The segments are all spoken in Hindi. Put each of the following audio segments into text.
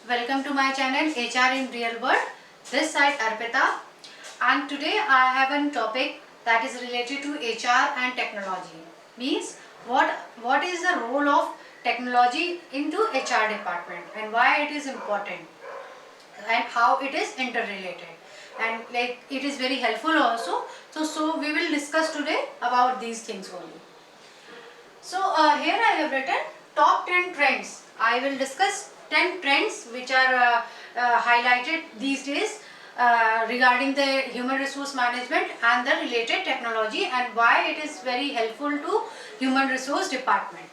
Welcome to my channel HR in Real World. This side Arpita, and today I have a topic that is related to HR and technology. Means what is the role of technology into HR department and why it is important and how it is interrelated, and like it is very helpful also. So we will discuss today about these things only. So here I have written top 10 trends. I will discuss 10 trends which are highlighted these days regarding the human resource management and the related technology, and why it is very helpful to human resource department.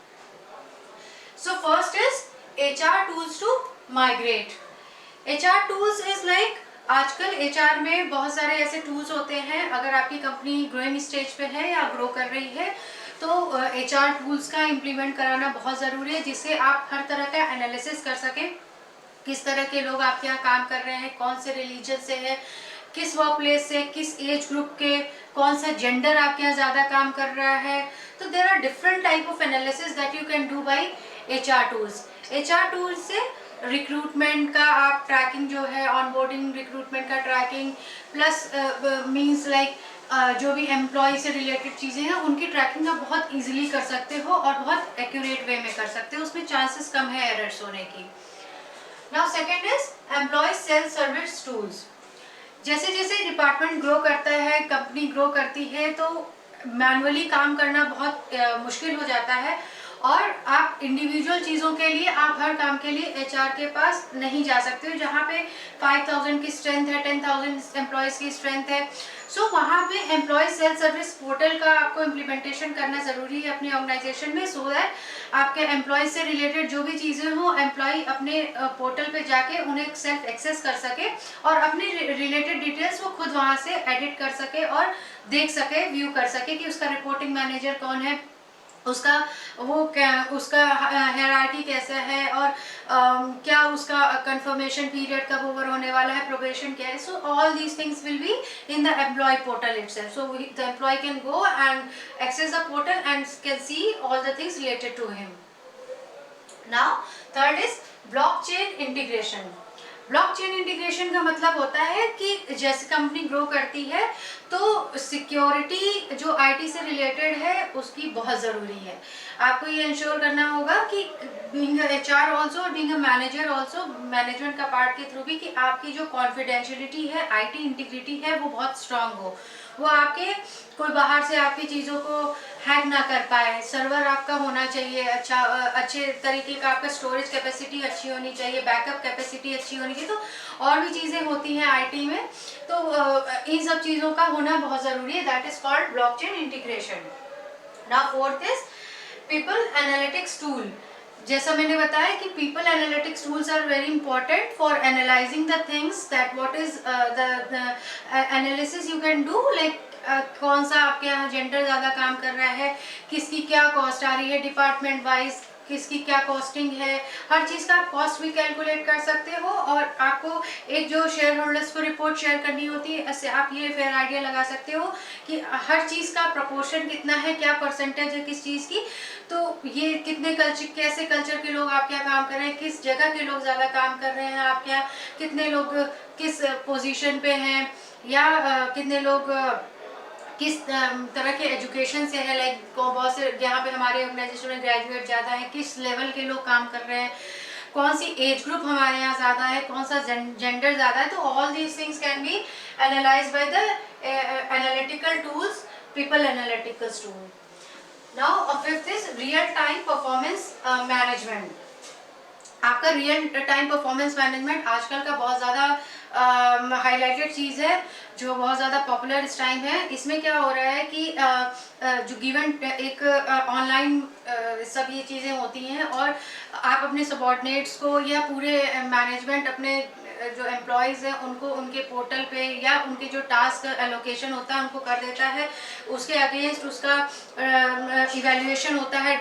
So first is HR tools to migrate. HR tools is like आजकल HR में बहुत सारे ऐसे टूल्स होते हैं. अगर आपकी कंपनी ग्रोइंग स्टेज पे है या ग्रो कर रही है तो HR टूल्स का इम्प्लीमेंट कराना बहुत ज़रूरी है, जिससे आप हर तरह का एनालिसिस कर सकें. किस तरह के लोग आपके यहाँ काम कर रहे हैं, कौन से रिलीजन से है, किस वर्क प्लेस से, किस एज ग्रुप के, कौन सा जेंडर आपके यहाँ ज़्यादा काम कर रहा है. तो there are different type of analysis that you can do by HR tools. HR tools से रिक्रूटमेंट का आप ट्रैकिंग जो है, ऑनबोर्डिंग रिक्रूटमेंट का ट्रैकिंग प्लस मीन्स लाइक जो भी एम्प्लॉय से रिलेटेड चीज़ें हैं उनकी ट्रैकिंग आप बहुत इजीली कर सकते हो और बहुत एक्यूरेट वे में कर सकते हो. उसमें चांसेस कम है एरर्स होने की. Now second is employee self service tools. जैसे जैसे डिपार्टमेंट ग्रो करता है, कंपनी ग्रो करती है, तो मैनुअली काम करना बहुत मुश्किल हो जाता है और आप इंडिविजुअल चीज़ों के लिए, आप हर काम के लिए HR के पास नहीं जा सकते हो. जहाँ पे 5000 की स्ट्रेंथ है, 10,000 एम्प्लॉयज़ की स्ट्रेंथ है, सो वहाँ पे एम्प्लॉय सेल्फ सर्विस पोर्टल का आपको इम्प्लीमेंटेशन करना ज़रूरी है अपनी ऑर्गेनाइजेशन में, सो दैट आपके एम्प्लॉय से रिलेटेड जो भी चीज़ें हो, एम्प्लॉय अपने पोर्टल पे जाके उन्हें सेल्फ एक्सेस कर सके और अपनी रिलेटेड डिटेल्स वो खुद वहाँ से एडिट कर सके और देख सके, व्यू कर सके कि उसका रिपोर्टिंग मैनेजर कौन है, उसका वो क्या, उसका हायरार्की कैसा है और क्या उसका कंफर्मेशन पीरियड कब ओवर होने वाला है, प्रोबेशन क्या है. So all these things will be in the employee portal itself. So the employee can go and access the portal and can see all the things related to him. Now third is blockchain integration. Blockchain integration का मतलब होता है कि जैसे कंपनी ग्रो करती है तो सिक्योरिटी जो IT से रिलेटेड है उसकी बहुत ज़रूरी है. आपको ये इंश्योर करना होगा कि बीइंग HR ऑल्सो और being a manager also, management का पार्ट के थ्रू भी, कि आपकी जो कॉन्फिडेंशियलिटी है, IT इंटीग्रिटी है, वो बहुत स्ट्रांग हो. वो आपके कोई बाहर से आपकी चीज़ों को हैक ना कर पाए. सर्वर आपका होना चाहिए अच्छा, अच्छे तरीके का, आपका स्टोरेज कैपेसिटी अच्छी होनी चाहिए, बैकअप कैपेसिटी अच्छी होनी चाहिए. तो और भी चीज़ें होती हैं IT में, तो इन सब चीज़ों का होना बहुत ज़रूरी है. That is called blockchain integration. Now fourth is people analytics tool. जैसा मैंने बताया कि people analytics tools are very important for analysing the things, that what is the analysis you can do, like कौन सा आपके यहाँ जेंडर ज़्यादा काम कर रहा है, किसकी क्या कॉस्ट आ रही है डिपार्टमेंट वाइज, किसकी क्या कॉस्टिंग है. हर चीज़ का आप कॉस्ट भी कैलकुलेट कर सकते हो और आपको एक जो शेयर होल्डर्स को रिपोर्ट शेयर करनी होती है, इससे आप ये फेयर आइडिया लगा सकते हो कि हर चीज़ का प्रपोर्शन कितना है, क्या परसेंटेज है किस चीज़ की. तो ये कितने कल्चर, कैसे कल्चर के लोग आपके यहाँ काम कर रहे हैं, किस जगह के लोग ज़्यादा काम कर रहे हैं आपके यहाँ, कितने लोग किस पोजीशन पे हैं, या कितने लोग किस तरह के एजुकेशन से है, लाइक बहुत से यहाँ पे हमारे ऑर्गेनाइजेशन में ग्रेजुएट ज़्यादा है, किस लेवल के लोग काम कर रहे हैं, कौन सी एज ग्रुप हमारे यहाँ ज़्यादा है, कौन सा जेंडर ज़्यादा है. तो all these things can be analyze by the analytical tools, people analytical tool. Now fifth is real time performance management. आपका रियल टाइम परफॉर्मेंस मैनेजमेंट आजकल का बहुत ज़्यादा हाईलाइटेड चीज़ है, जो बहुत ज़्यादा पॉपुलर इस टाइम है. इसमें क्या हो रहा है कि जो गिवन एक ऑनलाइन सब ये चीज़ें होती हैं और आप अपने सबॉर्डिनेट्स को या पूरे मैनेजमेंट अपने जो एम्प्लॉयज़ हैं उनको उनके पोर्टल पे या उनके जो टास्क एलोकेशन होता है उनको कर देता है, उसके अगेंस्ट उसका इवैल्यूएशन होता है,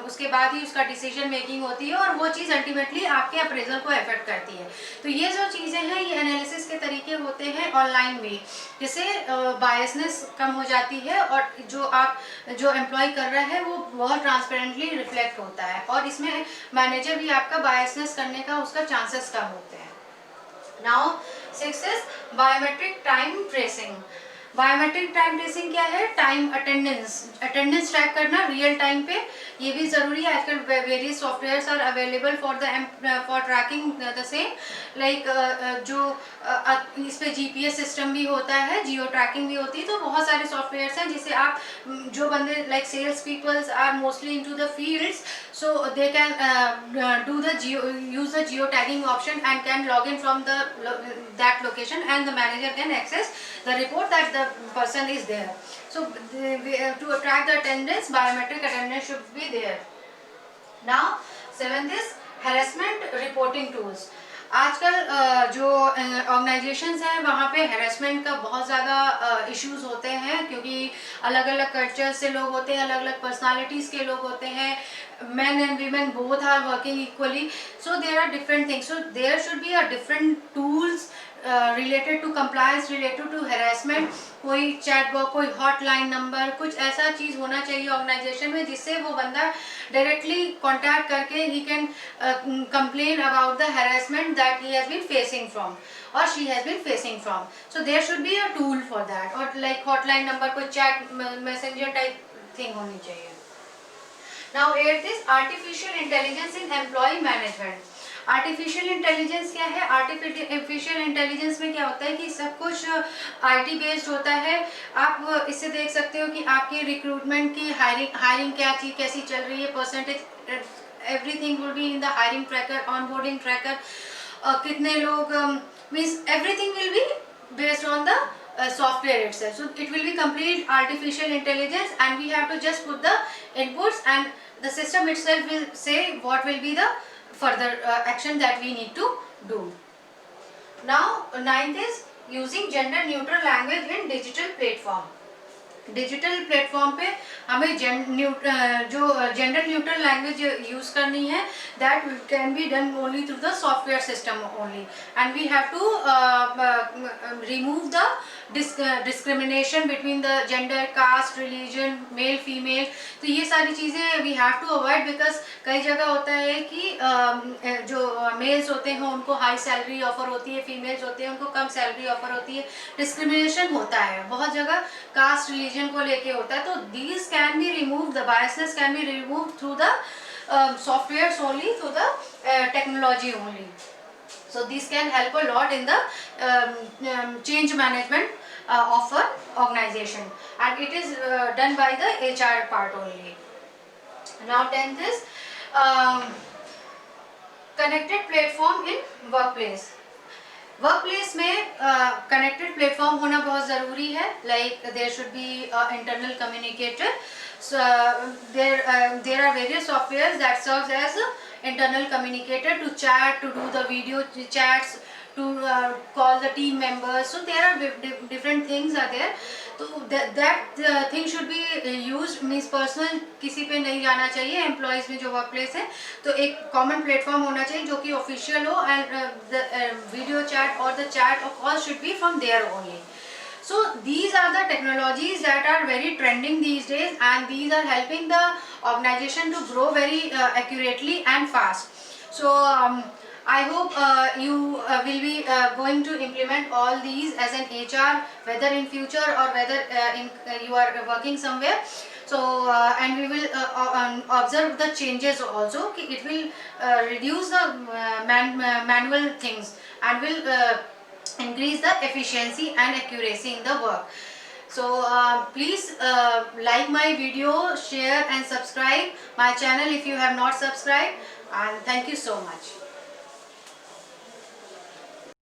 उसके बाद ही उसका डिसीजन मेकिंग होती है और वो चीज़ अल्टीमेटली आपके अप्रेजल को अफेक्ट करती है। तो ये जो चीज़ें हैं ये एनालिसिस के तरीके होते हैं ऑनलाइन में, जिससे बायसनेस कम हो जाती है और जो एम्प्लॉय कर रहा है वो बहुत ट्रांसपेरेंटली रिफ्लेक्ट होता है और इसमें मैनेजर भी आपका बायसनेस करने का उसका चांसेस कम होते हैं। Now 6 is biometric time tracing. Biometric time tracing क्या है? टाइम अटेंडेंस ट्रैक करना रियल टाइम पे, ये भी ज़रूरी है। आजकल various softwares are available for tracking the same, like इस पे जीपीएस सिस्टम भी होता है, जियो ट्रैकिंग भी होती है। तो बहुत सारे सॉफ्टवेयर्स हैं जिसे आप जो बंदे like sales peoples are mostly into the fields, so they can use the geo tagging option and can log in from that location, and the manager can access the report that the person is there. So to track the attendance, biometric attendance should be there. Now 7th is harassment reporting tools. आजकल जो ऑर्गेनाइजेशंस हैं वहाँ पे हैरेसमेंट का बहुत ज़्यादा इश्यूज होते हैं, क्योंकि अलग अलग कल्चर से लोग होते हैं, अलग अलग पर्सनालिटीज़ के लोग होते हैं, men and women both are working equally, so there are different things, so there should be a different tools related to compliance, related to harassment, कोई चैट बॉक्स, कोई हॉटलाइन नंबर, कुछ ऐसा चीज़ होना चाहिए ऑर्गेनाइजेशन में जिससे वो बंदा डायरेक्टली कांटेक्ट करके he can complain about the harassment that he has been facing from or she has been facing from. So there should be a tool for that, or like hotline number, कोई chat messenger type thing होनी चाहिए. Now 8th is artificial intelligence in employee management. Artificial intelligence क्या है? आर्टिफिशियल इंटेलिजेंस में क्या होता है कि सब कुछ आईटी बेस्ड होता है। आप इससे देख सकते हो कि आपकी रिक्रूटमेंट की हायरिंग क्या चीज़ कैसी चल रही है, percentage, everything will be in the hiring tracker, onboarding tracker, कितने लोग, means everything will be based on the software itself. So it will be complete artificial intelligence, and we have to just put the inputs, and the system itself will say what will be the further action that we need to do. Now 9th is using gender neutral language in digital platform. Digital platform पे हमें जो जेंडर न्यूट्रल लैंग्वेज यूज़ करनी है, that can be done only through the software system only, and we have to remove the discrimination between the gender, caste, religion, male female. तो ये सारी चीज़ें we have to avoid, because कई जगह होता है कि जो मेल्स होते हैं उनको हाई सैलरी ऑफर होती है, फीमेल्स होते हैं उनको कम सैलरी ऑफर होती है, डिस्क्रिमिनेशन होता है बहुत जगह, कास्ट रिलीजन को लेके होता है. तो these can be removed, the biasness can be removed through the softwares only, through the technology only. So this can help a lot in the change management of an organization, and it is done by the HR part only. Now 10th is connected platform in workplace. Workplace में कनेक्टेड प्लेटफॉर्म होना बहुत ज़रूरी है. Like there should be internal communicator. There are various softwares that serves as internal communicator to chat, to do the video chats, to call the team members. So there are different things are there. तो that thing should be used, means personal किसी पे नहीं जाना चाहिए. एम्प्लॉयज़ में जो वर्क प्लेस है तो एक कॉमन प्लेटफॉर्म होना चाहिए जो कि ऑफिशियल हो, एंड द वीडियो चैट और द चैट और call should be from there only. So these are the technologies that are very trending these days, and these are helping the organization to grow very accurately and fast. So I hope you will be going to implement all these as an HR, whether in future or whether you are working somewhere. So and we will observe the changes also. It will reduce the manual things, and will increase the efficiency and accuracy in the work. So please like my video, share and subscribe my channel if you have not subscribed, and thank you so much.